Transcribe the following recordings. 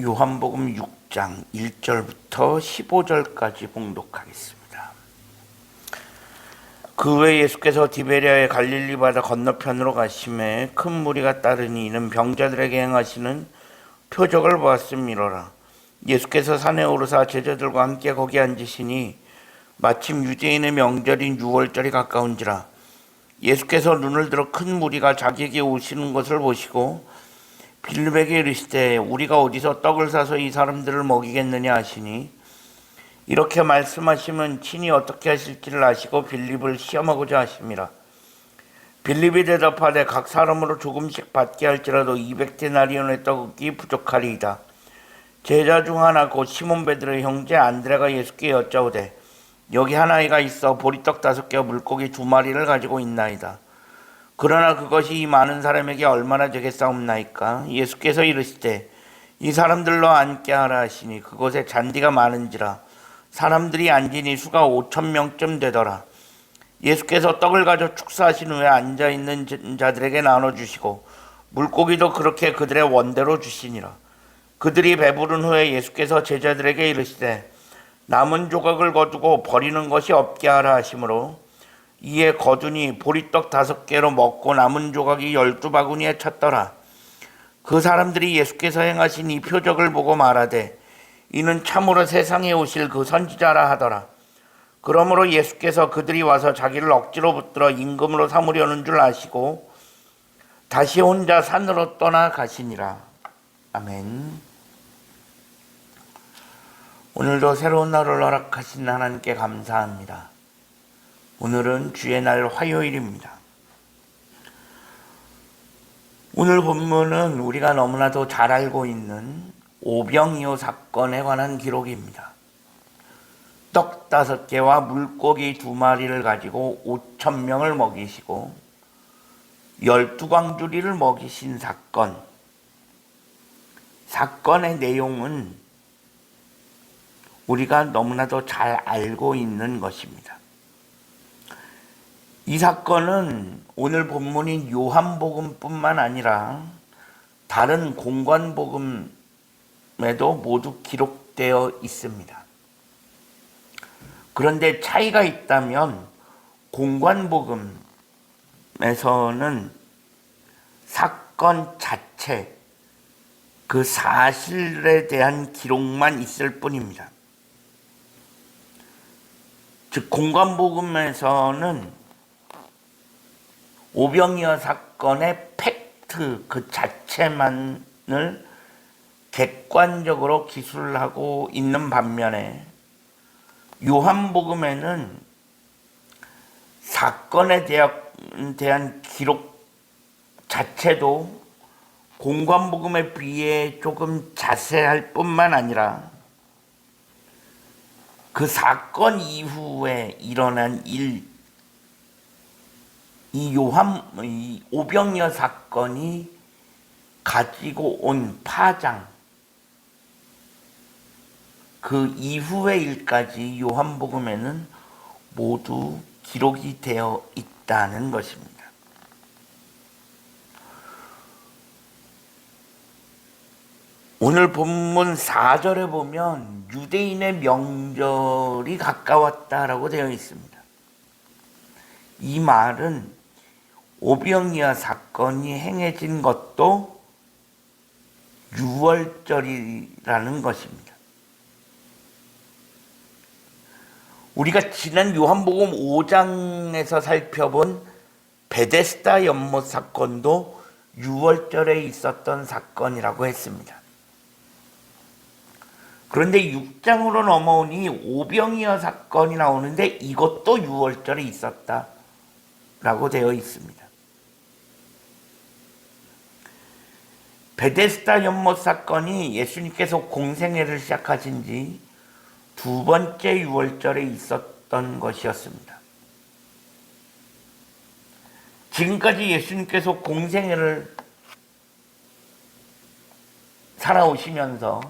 요한복음 6장 1절부터 15절까지 봉독하겠습니다. 그 후에 예수께서 디베랴의 갈릴리 바다 건너편으로 가심에 큰 무리가 따르니 이는 병자들에게 행하시는 표적을 보았음이로라. 예수께서 산에 오르사 제자들과 함께 거기 앉으시니 마침 유대인의 명절인 유월절이 가까운지라. 예수께서 눈을 들어 큰 무리가 자기에게 오시는 것을 보시고 빌립에게 이르시되 우리가 어디서 떡을 사서 이 사람들을 먹이겠느냐 하시니, 이렇게 말씀하시면 친히 어떻게 하실지를 아시고 빌립을 시험하고자 하심이라. 빌립이 대답하되 각 사람으로 조금씩 받게 할지라도 200데나리온의 떡이 부족하리이다. 제자 중 하나 곧 시몬 베드로의 형제 안드레가 예수께 여짜오되 여기 한 아이가 있어 보리떡 5개와 물고기 2마리를 가지고 있나이다. 그러나 그것이 이 많은 사람에게 얼마나 되겠사옵나이까? 예수께서 이르시되 이 사람들로 앉게 하라 하시니 그곳에 잔디가 많은지라 사람들이 앉으니 수가 5,000명쯤 되더라. 예수께서 떡을 가져 축사하신 후에 앉아있는 자들에게 나눠주시고 물고기도 그렇게 그들의 원대로 주시니라. 그들이 배부른 후에 예수께서 제자들에게 이르시되 남은 조각을 거두고 버리는 것이 없게 하라 하시므로 이에 거두니 보리떡 5개로 먹고 남은 조각이 12바구니에 찼더라. 그 사람들이 예수께서 행하신 이 표적을 보고 말하되 이는 참으로 세상에 오실 그 선지자라 하더라. 그러므로 예수께서 그들이 와서 자기를 억지로 붙들어 임금으로 삼으려는 줄 아시고 다시 혼자 산으로 떠나 가시니라. 아멘. 오늘도 새로운 날을 허락하신 하나님께 감사합니다. 오늘은 주의 날 화요일입니다. 오늘 본문은 우리가 너무나도 잘 알고 있는 오병이어 사건에 관한 기록입니다. 떡 5개와 물고기 2마리를 가지고 5,000명을 먹이시고 12광주리를 먹이신 사건. 사건의 내용은 우리가 너무나도 잘 알고 있는 것입니다. 이 사건은 오늘 본문인 요한복음뿐만 아니라 다른 공관복음에도 모두 기록되어 있습니다. 그런데 차이가 있다면 공관복음에서는 사건 자체, 그 사실에 대한 기록만 있을 뿐입니다. 즉 공관복음에서는 오병이어 사건의 팩트 그 자체만을 객관적으로 기술하고 있는 반면에 요한복음에는 사건에 대한 기록 자체도 공관복음에 비해 조금 자세할 뿐만 아니라 그 사건 이후에 일어난 이 오병이어 사건이 가지고 온 파장, 그 이후의 일까지 요한복음에는 모두 기록이 되어 있다는 것입니다. 오늘 본문 4절에 보면 유대인의 명절이 가까웠다라고 되어 있습니다. 이 말은 오병이어 사건이 행해진 것도 유월절이라는 것입니다. 우리가 지난 요한복음 5장에서 살펴본 베데스다 연못 사건도 유월절에 있었던 사건이라고 했습니다. 그런데 6장으로 넘어오니 오병이어 사건이 나오는데 이것도 유월절에 있었다라고 되어 있습니다. 베데스다 연못 사건이 예수님께서 공생애를 시작하신 지 2번째 유월절에 있었던 것이었습니다. 지금까지 예수님께서 공생애를 살아오시면서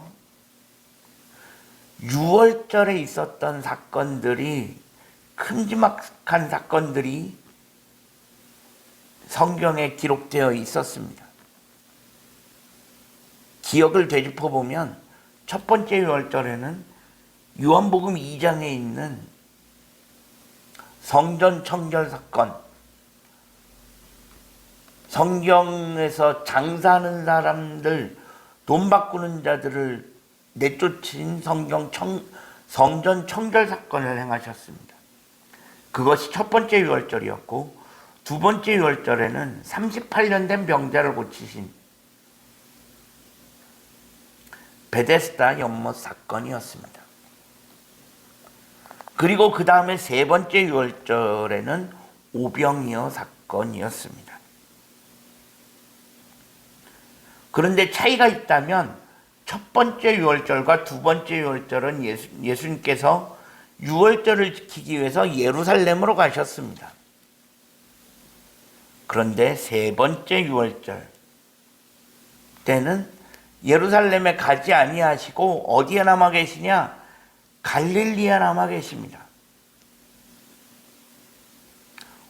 유월절에 있었던 사건들이, 큼지막한 사건들이 성경에 기록되어 있었습니다. 기억을 되짚어 보면 첫 번째 유월절에는 요한복음 2장에 있는 성전 청결 사건, 성경에서 장사하는 사람들, 돈 바꾸는 자들을 내쫓은 성전 청결 사건을 행하셨습니다. 그것이 첫 번째 유월절이었고, 두 번째 유월절에는 38년 된 병자를 고치신 베데스다 연못 사건이었습니다. 그리고 그 다음에 세 번째 유월절에는 오병이어 사건이었습니다. 그런데 차이가 있다면 첫 번째 유월절과 두 번째 유월절은 예수님께서 유월절을 지키기 위해서 예루살렘으로 가셨습니다. 그런데 세 번째 유월절 때는 예루살렘에 가지 아니하시고 어디에 남아 계시냐? 갈릴리에 남아 계십니다.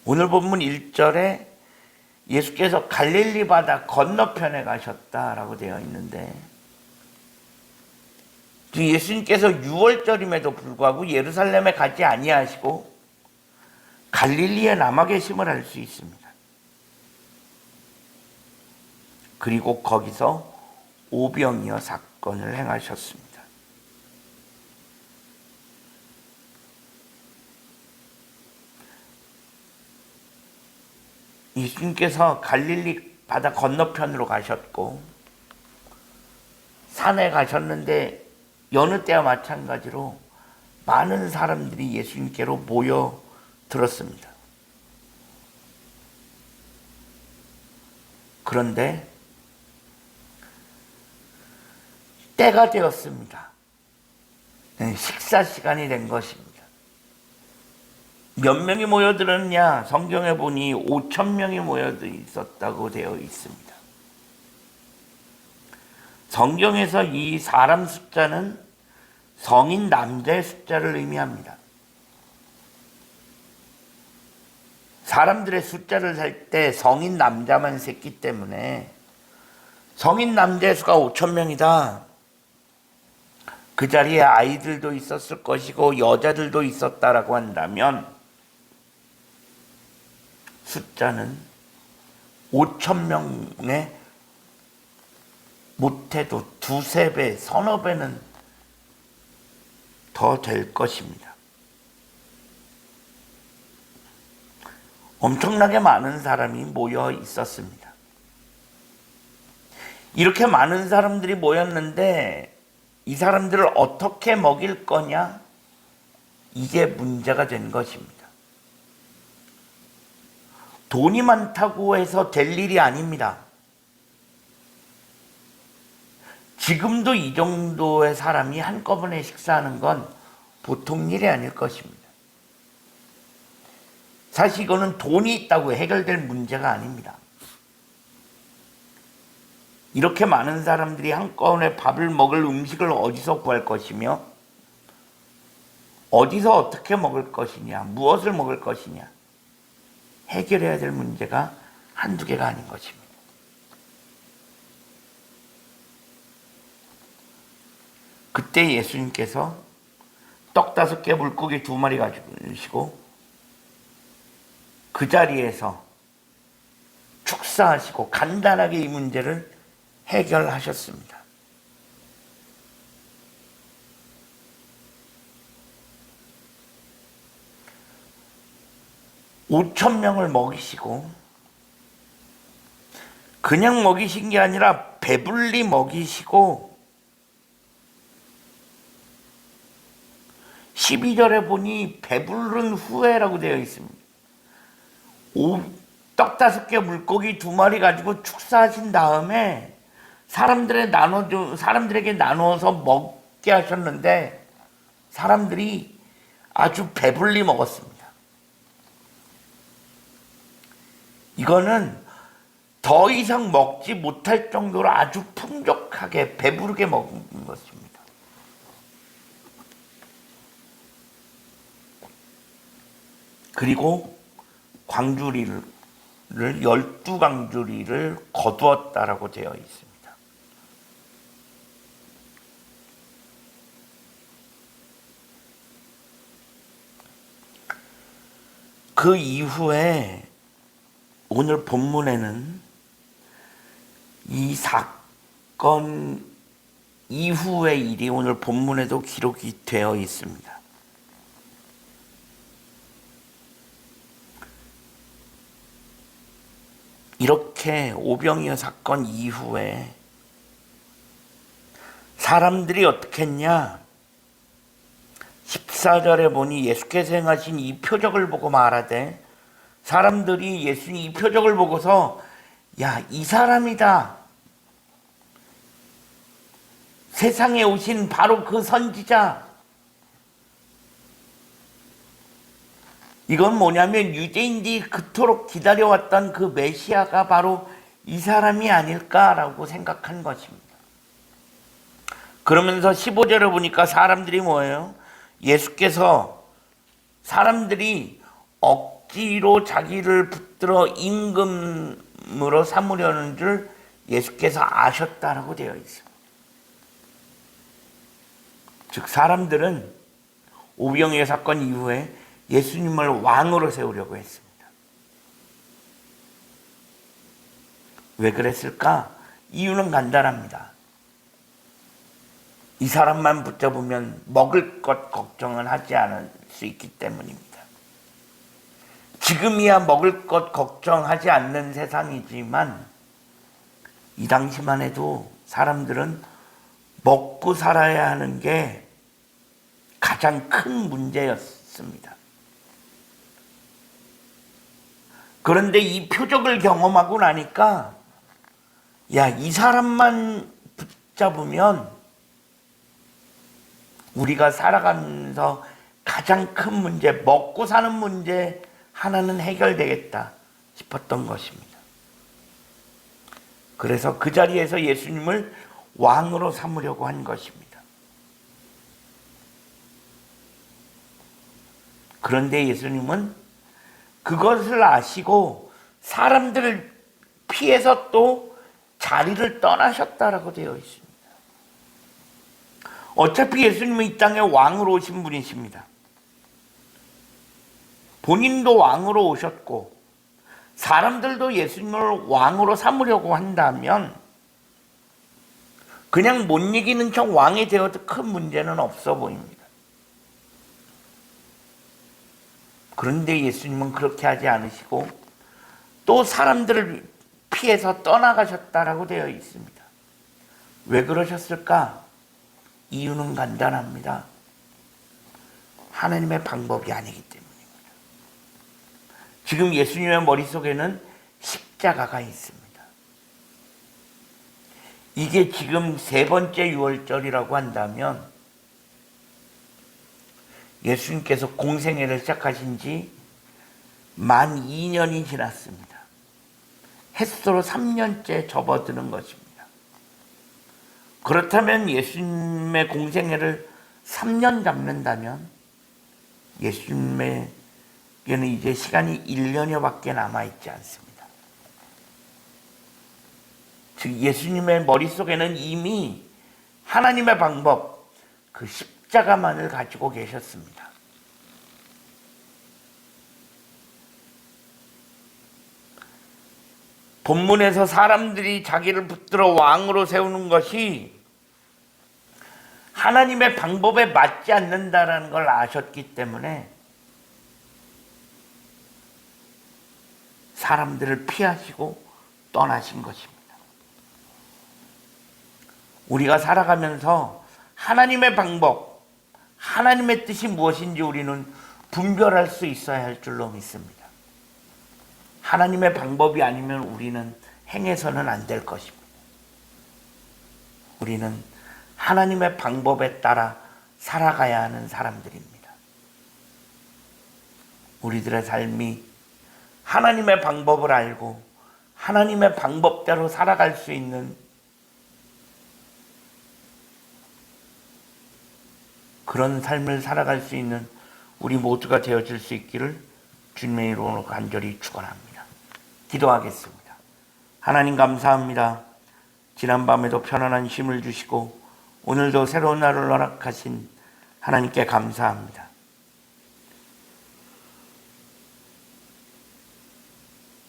오늘 본문 1절에 예수께서 갈릴리 바다 건너편에 가셨다라고 되어 있는데, 예수님께서 유월절임에도 불구하고 예루살렘에 가지 아니하시고 갈릴리에 남아 계심을 알 수 있습니다. 그리고 거기서 오병이어 사건을 행하셨습니다. 예수님께서 갈릴리 바다 건너편으로 가셨고 산에 가셨는데 여느 때와 마찬가지로 많은 사람들이 예수님께로 모여들었습니다. 그런데 때가 되었습니다. 식사 시간이 된 것입니다. 몇 명이 모여들었냐? 성경에 보니 5,000명이 모여들 있었다고 되어 있습니다. 성경에서 이 사람 숫자는 성인 남자의 숫자를 의미합니다. 사람들의 숫자를 살 때 성인 남자만 셌기 때문에 성인 남자의 수가 5,000명이다. 그 자리에 아이들도 있었을 것이고 여자들도 있었다라고 한다면 숫자는 5,000명에 못해도 두세 배, 서너 배는 더 될 것입니다. 엄청나게 많은 사람이 모여 있었습니다. 이렇게 많은 사람들이 모였는데 이 사람들을 어떻게 먹일 거냐? 이게 문제가 된 것입니다. 돈이 많다고 해서 될 일이 아닙니다. 지금도 이 정도의 사람이 한꺼번에 식사하는 건 보통 일이 아닐 것입니다. 사실 이거는 돈이 있다고 해결될 문제가 아닙니다. 이렇게 많은 사람들이 한꺼번에 밥을 먹을 음식을 어디서 구할 것이며 어디서 어떻게 먹을 것이냐, 무엇을 먹을 것이냐 해결해야 될 문제가 한두 개가 아닌 것입니다. 그때 예수님께서 떡 5개 물고기 2마리 가지고 그 자리에서 축사하시고 간단하게 이 문제를 해결하셨습니다. (5,000명을) 먹이시고 그냥 먹이신 게 아니라 배불리 먹이시고 12절에 보니 배부른 후에라고 되어 있습니다. 떡 5개 물고기 2마리 가지고 축사하신 다음에 사람들에게 나누어서 먹게 하셨는데 사람들이 아주 배불리 먹었습니다. 이거는 더 이상 먹지 못할 정도로 아주 풍족하게 배부르게 먹은 것입니다. 그리고 광주리를 12광주리를 거두었다라고 되어 있습니다. 그 이후에 오늘 본문에는 이 사건 이후의 일이 오늘 본문에도 기록이 되어 있습니다. 이렇게 오병이어 사건 이후에 사람들이 어떻게 했냐? 14절에 보니 예수께서 행하신 이 표적을 보고 말하되, 사람들이 예수님 이 표적을 보고서 야, 이 사람이다, 세상에 오신 바로 그 선지자, 이건 뭐냐면 유대인들이 그토록 기다려왔던 그 메시아가 바로 이 사람이 아닐까라고 생각한 것입니다. 그러면서 15절에 보니까 사람들이 뭐예요? 예수께서 사람들이 억지로 자기를 붙들어 임금으로 삼으려는 줄 예수께서 아셨다라고 되어 있습니다. 즉 사람들은 오병이어 사건 이후에 예수님을 왕으로 세우려고 했습니다. 왜 그랬을까? 이유는 간단합니다. 이 사람만 붙잡으면 먹을 것 걱정은 하지 않을 수 있기 때문입니다. 지금이야 먹을 것 걱정하지 않는 세상이지만 이 당시만 해도 사람들은 먹고 살아야 하는 게 가장 큰 문제였습니다. 그런데 이 표적을 경험하고 나니까 야, 이 사람만 붙잡으면 우리가 살아가면서 가장 큰 문제, 먹고 사는 문제 하나는 해결되겠다 싶었던 것입니다. 그래서 그 자리에서 예수님을 왕으로 삼으려고 한 것입니다. 그런데 예수님은 그것을 아시고 사람들을 피해서 또 자리를 떠나셨다라고 되어 있습니다. 어차피 예수님은 이 땅에 왕으로 오신 분이십니다. 본인도 왕으로 오셨고 사람들도 예수님을 왕으로 삼으려고 한다면 그냥 못 이기는 척 왕이 되어도 큰 문제는 없어 보입니다. 그런데 예수님은 그렇게 하지 않으시고 또 사람들을 피해서 떠나가셨다라고 되어 있습니다. 왜 그러셨을까? 이유는 간단합니다. 하나님의 방법이 아니기 때문입니다. 지금 예수님의 머릿속에는 십자가가 있습니다. 이게 지금 세 번째 유월절이라고 한다면 예수님께서 공생애를 시작하신 지 만 2년이 지났습니다. 햇수로 3년째 접어드는 것입니다. 그렇다면 예수님의 공생애를 3년 잡는다면 예수님에게는 이제 시간이 1년여밖에 남아있지 않습니다. 즉 예수님의 머릿속에는 이미 하나님의 방법, 그 십자가만을 가지고 계셨습니다. 본문에서 사람들이 자기를 붙들어 왕으로 세우는 것이 하나님의 방법에 맞지 않는다는 걸 아셨기 때문에 사람들을 피하시고 떠나신 것입니다. 우리가 살아가면서 하나님의 방법, 하나님의 뜻이 무엇인지 우리는 분별할 수 있어야 할 줄로 믿습니다. 하나님의 방법이 아니면 우리는 행해서는 안 될 것입니다. 우리는 하나님의 방법에 따라 살아가야 하는 사람들입니다. 우리들의 삶이 하나님의 방법을 알고 하나님의 방법대로 살아갈 수 있는 그런 삶을 살아갈 수 있는 우리 모두가 되어질 수 있기를 주님의 이름으로 간절히 축원합니다. 기도하겠습니다. 하나님 감사합니다. 지난밤에도 편안한 쉼을 주시고 오늘도 새로운 날을 허락하신 하나님께 감사합니다.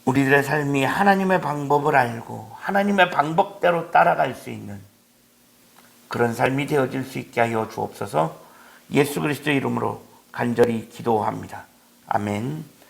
우리들의 삶이 하나님의 방법을 알고 하나님의 방법대로 따라갈 수 있는 그런 삶이 되어질 수 있게 하여 주옵소서. 예수 그리스도의 이름으로 간절히 기도합니다. 아멘.